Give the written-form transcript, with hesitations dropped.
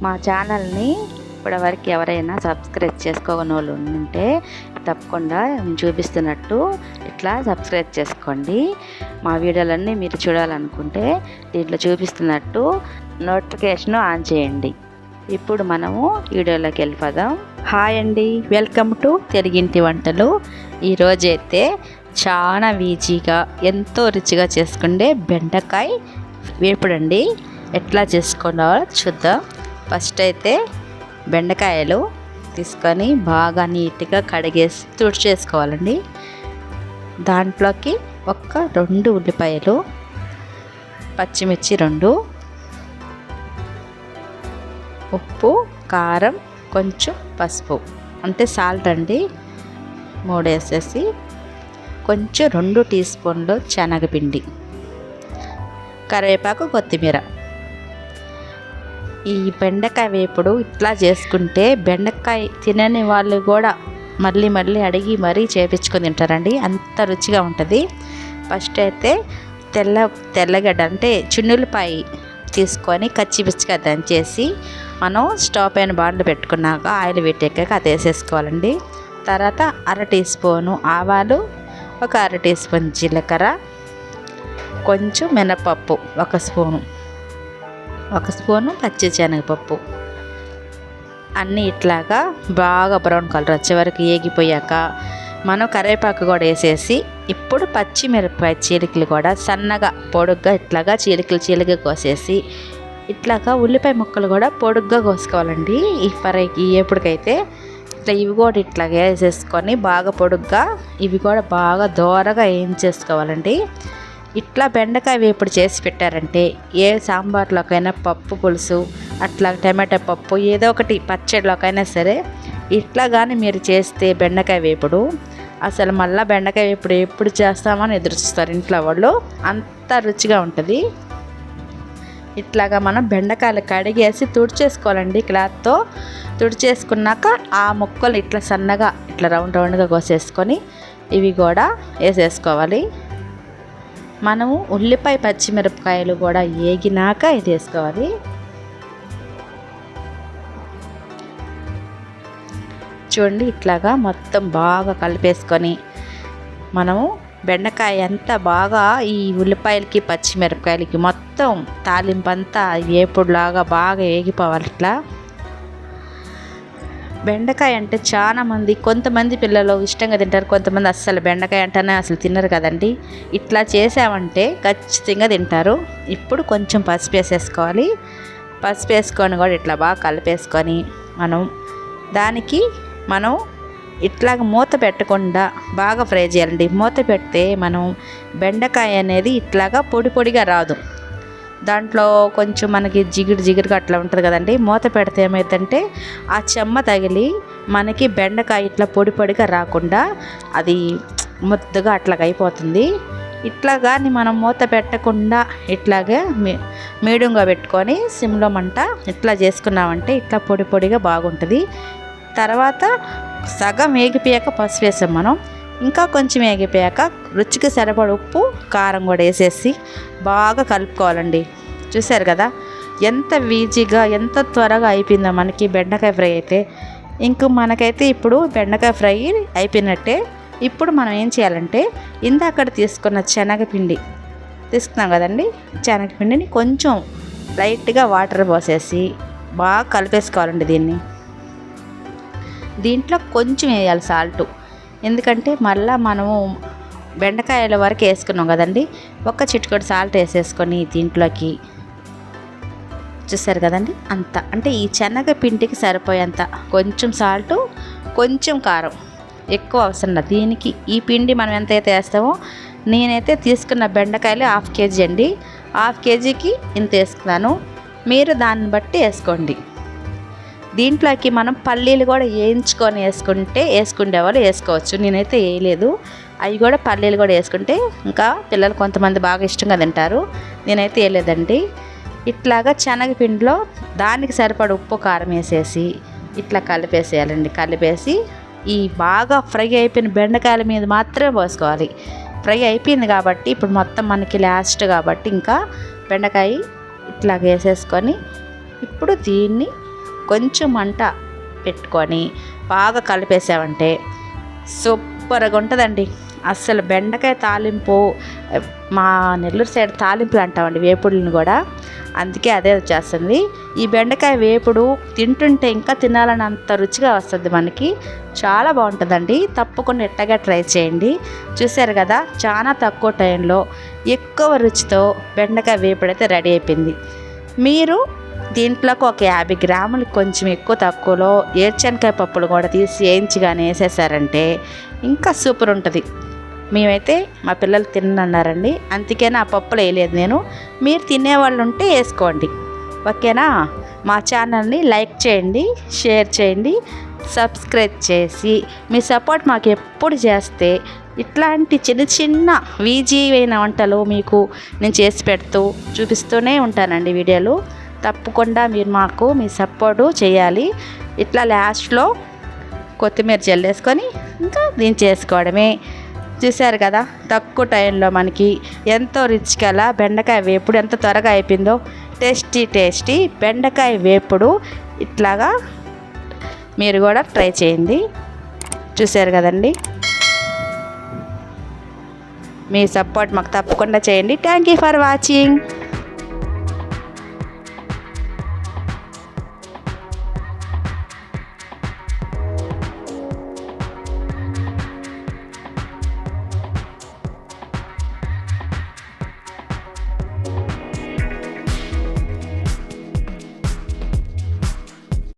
మా ఛానల్ని ఇప్పటివరకు ఎవరైనా సబ్స్క్రైబ్ చేసుకోని వాళ్ళు ఉంటే తప్పకుండా నేను చూపిస్తున్నట్టు ఇట్లా సబ్స్క్రైబ్ చేసుకోండి. మా వీడియోలన్నీ మీరు చూడాలనుకుంటే దీంట్లో చూపిస్తున్నట్టు నోటిఫికేషన్ ఆన్ చేయండి. ఇప్పుడు మనము వీడియోలోకి వెళ్ళిపోదాం. హాయ్ అండి, వెల్కమ్ టు తెలుగింటి వంటలు. ఈరోజైతే చాలా ఈజీగా ఎంతో రుచిగా చేసుకుంటే బెండకాయ వేపుడండి. ఎట్లా చేసుకోవాలో చూద్దాం. ఫస్ట్ అయితే బెండకాయలు తీసుకొని బాగా నీట్గా కడిగేసి తుడిచేసుకోవాలండి. దాంట్లోకి ఒక 2 ఉల్లిపాయలు, పచ్చిమిర్చి 2, ఉప్పు, కారం, కొంచెం పసుపు అంటే సాల్ట్ అండి 3 వేసేసి, కొంచెం 2 టీ స్పూన్లు శనగపిండి, కరివేపాకు, కొత్తిమీర. ఈ బెండకాయ వేపుడు ఇట్లా చేసుకుంటే బెండకాయ తినని వాళ్ళు కూడా మళ్ళీ మళ్ళీ అడిగి మరీ చేపించుకొని తింటారండి, అంత రుచిగా ఉంటుంది. ఫస్ట్ అయితే తెల్లగడ్డ అంటే చిన్నులపాయ తీసుకొని కచ్చిపిచ్చిగా దంచేసి మనం స్టవ్ పైన బాండ్లు పెట్టుకున్నాక ఆయిల్ పెట్టాక అది వేసేసుకోవాలండి. తర్వాత 1/2 టీ స్పూను ఆవాలు, ఒక 1/2 టీ స్పూన్ జీలకర్ర, కొంచెం మినపప్పు 1 స్పూను, 1 స్పూను పచ్చిశనగపప్పు అన్నీ ఇట్లాగా బాగా బ్రౌన్ కలర్ వచ్చే వరకు ఏగిపోయాక మనం కరివేపాకు కూడా వేసేసి, ఇప్పుడు పచ్చిమిరపకాయ చీలికలు కూడా సన్నగా పొడుగ్గా ఇట్లాగా చీలికలు కోసేసి, ఇట్లాగా ఉల్లిపాయ ముక్కలు కూడా పొడుగ్గా కోసుకోవాలండి. ఈ ఎప్పటికైతే ఇట్లా ఇవి కూడా ఇట్లాగా వేసేసుకొని బాగా పొడుగ్గా ఇవి కూడా బాగా దోరగా వేయించేసుకోవాలండి. ఇట్లా బెండకాయ వేపుడు చేసి పెట్టారంటే ఏ సాంబార్లోకైనా, పప్పు పులుసు, అట్లా టమాటా పప్పు ఏదో ఒకటి పచ్చడిలోకైనా సరే ఇట్లా కానీ మీరు చేస్తే బెండకాయ వేపుడు అసలు మళ్ళీ బెండకాయ వేపుడు ఎప్పుడు చేస్తామని ఎదురుస్తారు ఇంట్లో వాళ్ళు, అంత రుచిగా ఉంటుంది. ఇట్లాగా మనం బెండకాయలు కడిగేసి తుడిచేసుకోవాలండి. క్లాత్తో తుడిచేసుకున్నాక ఆ ముక్కలు ఇట్లా సన్నగా ఇట్లా రౌండ్గా కోసేసుకొని ఇవి కూడా వేసేసుకోవాలి. మనము ఉల్లిపాయ పచ్చిమిరపకాయలు కూడా ఏగినాక ఇది వేసుకోవాలి. చూడండి, ఇట్లాగా మొత్తం బాగా కలిపేసుకొని మనము బెండకాయ అంతా బాగా ఈ ఉల్లిపాయలకి పచ్చిమిరపకాయలకి మొత్తం తాలింపంతా వేపుడులాగా బాగా వేగిపోవాలి. ఇట్లా బెండకాయ అంటే చాలామంది, కొంతమంది పిల్లలు ఇష్టంగా తింటారు, కొంతమంది అస్సలు బెండకాయ అంటేనే అసలు తినరు కదండి. ఇట్లా చేసామంటే ఖచ్చితంగా తింటారు. ఇప్పుడు కొంచెం పసుపు వేసేసుకోవాలి. పసుపు వేసుకొని కూడా ఇట్లా బాగా కలిపేసుకొని దానికి మనం ఇట్లాగ మూత పెట్టకుండా బాగా ఫ్రై చేయాలండి. మూత పెడితే మనం బెండకాయ అనేది ఇట్లాగా పొడిగా రాదు, దాంట్లో కొంచెం మనకి జిగురుగా అట్లా ఉంటుంది కదండి. మూత పెడితే ఏమైందంటే ఆ చెమ్మ తగిలి మనకి బెండకాయ ఇట్లా పొడిగా రాకుండా అది ముద్దగా అట్లాగ అయిపోతుంది. ఇట్లా కానీ మనం మూత పెట్టకుండా ఇట్లాగే మీడియంగా పెట్టుకొని సిమ్లో మంట ఇట్లా చేసుకున్నామంటే ఇట్లా పొడిగా బాగుంటుంది. తర్వాత సగం వేగిపోయాక పసుపు వేసాం మనం, ఇంకా కొంచెం వేగిపోయాక రుచికి సరిపడ ఉప్పు, కారం కూడా వేసేసి బాగా కలుపుకోవాలండి. చూసారు కదా ఎంత ఈజీగా ఎంత త్వరగా అయిపోయిందో మనకి బెండకాయ ఫ్రై అయితే. మనకైతే ఇప్పుడు బెండకాయ ఫ్రై అయిపోయినట్టే. ఇప్పుడు మనం ఏం చేయాలంటే ఇందాక తీసుకున్న శనగపిండి తీసుకున్నాం కదండి, శనగపిండిని కొంచెం లైట్గా వాటర్ పోసేసి బాగా కలిపేసుకోవాలండి. దీంట్లో కొంచెం వేయాలి సాల్టు, ఎందుకంటే మళ్ళీ మనము బెండకాయల వరకు వేసుకున్నాం కదండి. 1 చిటికెడు సాల్ట్ వేసేసుకొని దీంట్లోకి చూసారు కదండి అంత, అంటే ఈ శనగపిండికి సరిపోయేంత కొంచెం సాల్టు, కొంచెం కారం, ఎక్కువ అవసరం లేదు దీనికి. ఈ పిండి మనం ఎంతైతే వేస్తామో, నేనైతే తీసుకున్న బెండకాయలు 1/2 కేజీ అండి, 1/2 కేజీకి ఇంత వేసుకున్నాను. మీరు దాన్ని బట్టి వేసుకోండి. దీంట్లోకి మనం పల్లీలు కూడా వేయించుకొని వేసుకునే వాళ్ళు వేసుకోవచ్చు, నేనైతే వేయలేదు. అవి కూడా పల్లీలు కూడా వేసుకుంటే ఇంకా పిల్లలు కొంతమంది బాగా ఇష్టంగా తింటారు, నేనైతే వేయలేదండి. ఇట్లాగా శనగపిండిలో దానికి సరిపడ ఉప్పు, కారం వేసేసి ఇట్లా కలిపేసేయాలండి. కలిపేసి ఈ బాగా ఫ్రై అయిపోయిన బెండకాయల మీద మాత్రమే పోసుకోవాలి. ఫ్రై అయిపోయింది కాబట్టి ఇప్పుడు మొత్తం మనకి లాస్ట్ కాబట్టి ఇంకా బెండకాయ ఇట్లా వేసేసుకొని ఇప్పుడు దీన్ని కొంచెం మంట పెట్టుకొని బాగా కలిపేసామంటే సూపర్గా ఉంటుందండి. అస్సలు బెండకాయ తాలింపు, మా నెల్లూరు సైడ్ తాలింపులు అంటామండి వేపుడుని కూడా, అందుకే అదే వచ్చేస్తుంది. ఈ బెండకాయ వేపుడు తింటుంటే ఇంకా తినాలని అంత రుచిగా వస్తుంది మనకి. చాలా బాగుంటుందండి. తప్పకుండా ఎట్టగా ట్రై చేయండి. చూశారు కదా, చాలా తక్కువ టైంలో ఎక్కువ రుచితో బెండకాయ వేపుడు అయితే రెడీ అయిపోయింది. మీరు దీంట్లోకి ఒక 50 గ్రాములు కొంచెం ఎక్కువ తక్కువలో ఏరుశనకాయ పప్పులు కూడా తీసి వేయించిగానే వేసేసారంటే ఇంకా సూపర్ ఉంటుంది. మేమైతే మా పిల్లలు తినన్నారండి, అందుకే ఆ పప్పులు వేయలేదు నేను. మీరు తినేవాళ్ళు ఉంటే వేసుకోండి, ఓకేనా. మా ఛానల్ని లైక్ చేయండి, షేర్ చేయండి, సబ్స్క్రైబ్ చేసి మీ సపోర్ట్ మాకు ఎప్పుడు చేస్తే ఇట్లాంటి చిన్న చిన్న ఈజీవైన వంటలు మీకు నేను చేసి పెడుతూ చూపిస్తూనే ఉంటానండి వీడియోలు. తప్పకుండా మీరు మాకు మీ సపోర్టు చేయాలి. ఇట్లా లాస్ట్లో కొత్తిమీర జల్లేసుకొని ఇంకా దీన్ని చేసుకోవడమే. చూశారు కదా, తక్కువ టైంలో మనకి ఎంతో రిచ్ గల బెండకాయ వేపుడు ఎంత త్వరగా అయిపోయిందో. టేస్టీ బెండకాయ వేపుడు ఇట్లాగా మీరు కూడా ట్రై చేయండి. చూశారు కదండి, మీ సపోర్ట్ మాకు తప్పకుండా చేయండి. Thank you for watching.